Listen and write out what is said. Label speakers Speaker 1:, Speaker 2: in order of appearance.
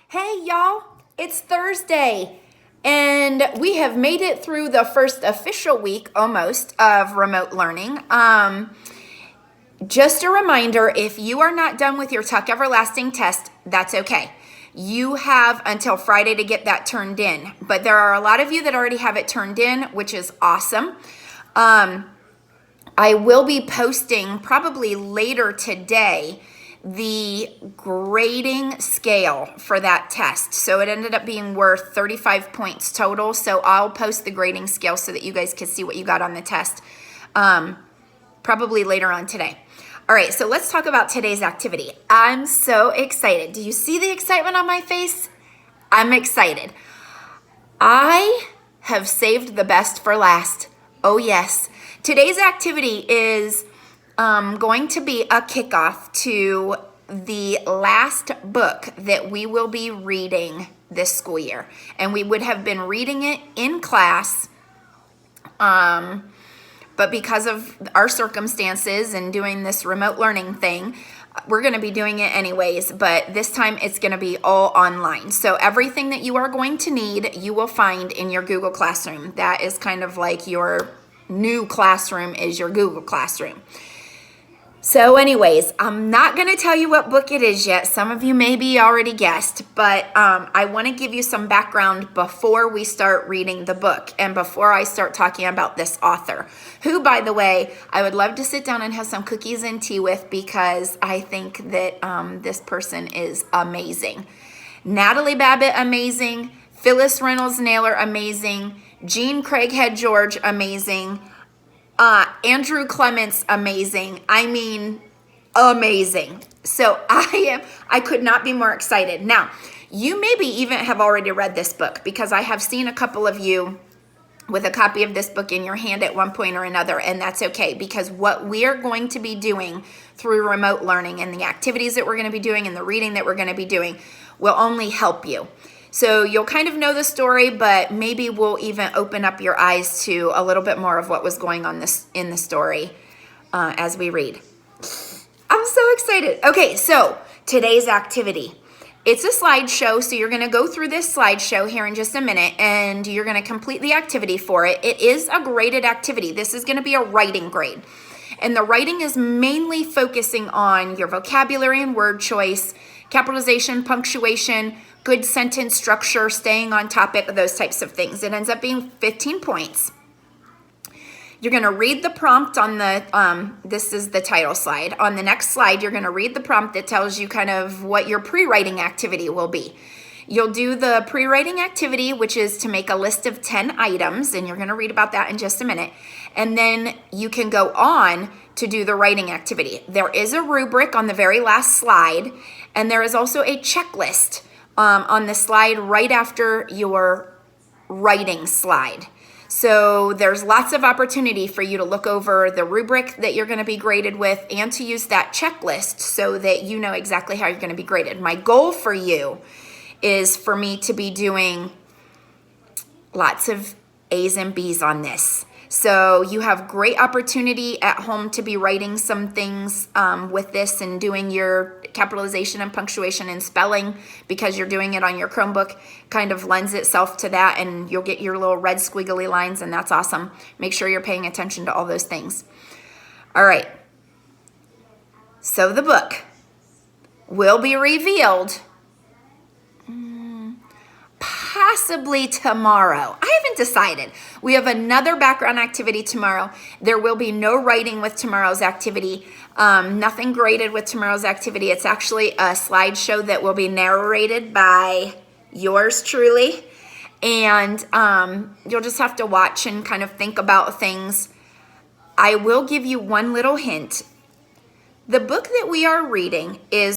Speaker 1: Hey y'all, it's Thursday and we have made it through the first official week almost of remote learning. Just a reminder, if you are not done with your Tuck Everlasting test, that's okay. You have until Friday to get that turned in, but there are a lot of you that already have it turned in, which is awesome. I will be posting probably later today the grading scale for that test. So it ended up being worth 35 points total. So I'll post the grading scale so that you guys can see what you got on the test probably later on today. All right, so let's talk about today's activity. I'm so excited. Do you see the excitement on my face? I'm excited. I have saved the best for last. Oh yes. Today's activity is going to be a kickoff to the last book that we will be reading this school year. And we would have been reading it in class, but because of our circumstances and doing this remote learning thing, we're going to be doing it anyways, but this time it's going to be all online. So everything that you are going to need, you will find in your Google Classroom. That is kind of like your new classroom is your Google Classroom. So anyways, I'm not going to tell you what book it is yet. Some of you maybe already guessed, but I want to give you some background before we start reading the book and before I start talking about this author, who, by the way, I would love to sit down and have some cookies and tea with because I think that this person is amazing. Natalie Babbitt, amazing. Phyllis Reynolds Naylor, amazing. Jean Craighead George, amazing. Andrew Clements, amazing. I mean, amazing. So I could not be more excited. Now, you maybe even have already read this book because I have seen a couple of you with a copy of this book in your hand at one point or another, and that's okay because what we are going to be doing through remote learning and the activities that we're going to be doing and the reading that we're going to be doing will only help you. So you'll kind of know the story, but maybe we'll even open up your eyes to a little bit more of what was going on in the story as we read. I'm so excited. Okay, so today's activity. It's a slideshow, so you're going to go through this slideshow here in just a minute, and you're going to complete the activity for it. It is a graded activity. This is going to be a writing grade. And the writing is mainly focusing on your vocabulary and word choice, capitalization, punctuation, good sentence structure, staying on topic, those types of things. It ends up being 15 points. You're going to read the prompt on the, this is the title slide. On the next slide, you're going to read the prompt that tells you kind of what your pre-writing activity will be. You'll do the pre-writing activity, which is to make a list of 10 items, and you're going to read about that in just a minute. And then you can go on to do the writing activity. There is a rubric on the very last slide, and there is also a checklist on the slide right after your writing slide. So there's lots of opportunity for you to look over the rubric that you're going to be graded with and to use that checklist so that you know exactly how you're going to be graded. My goal for you is for me to be doing lots of A's and B's on this. So you have great opportunity at home to be writing some things with this and doing your capitalization and punctuation and spelling because you're doing it on your Chromebook kind of lends itself to that, and you'll get your little red squiggly lines, and that's awesome. Make sure you're paying attention to all those things. All right. So the book will be revealed possibly tomorrow. I haven't decided. We have another background activity tomorrow. There will be no writing with tomorrow's activity. Nothing graded with tomorrow's activity. It's actually a slideshow that will be narrated by yours truly. And you'll just have to watch and kind of think about things. I will give you one little hint. The book that we are reading is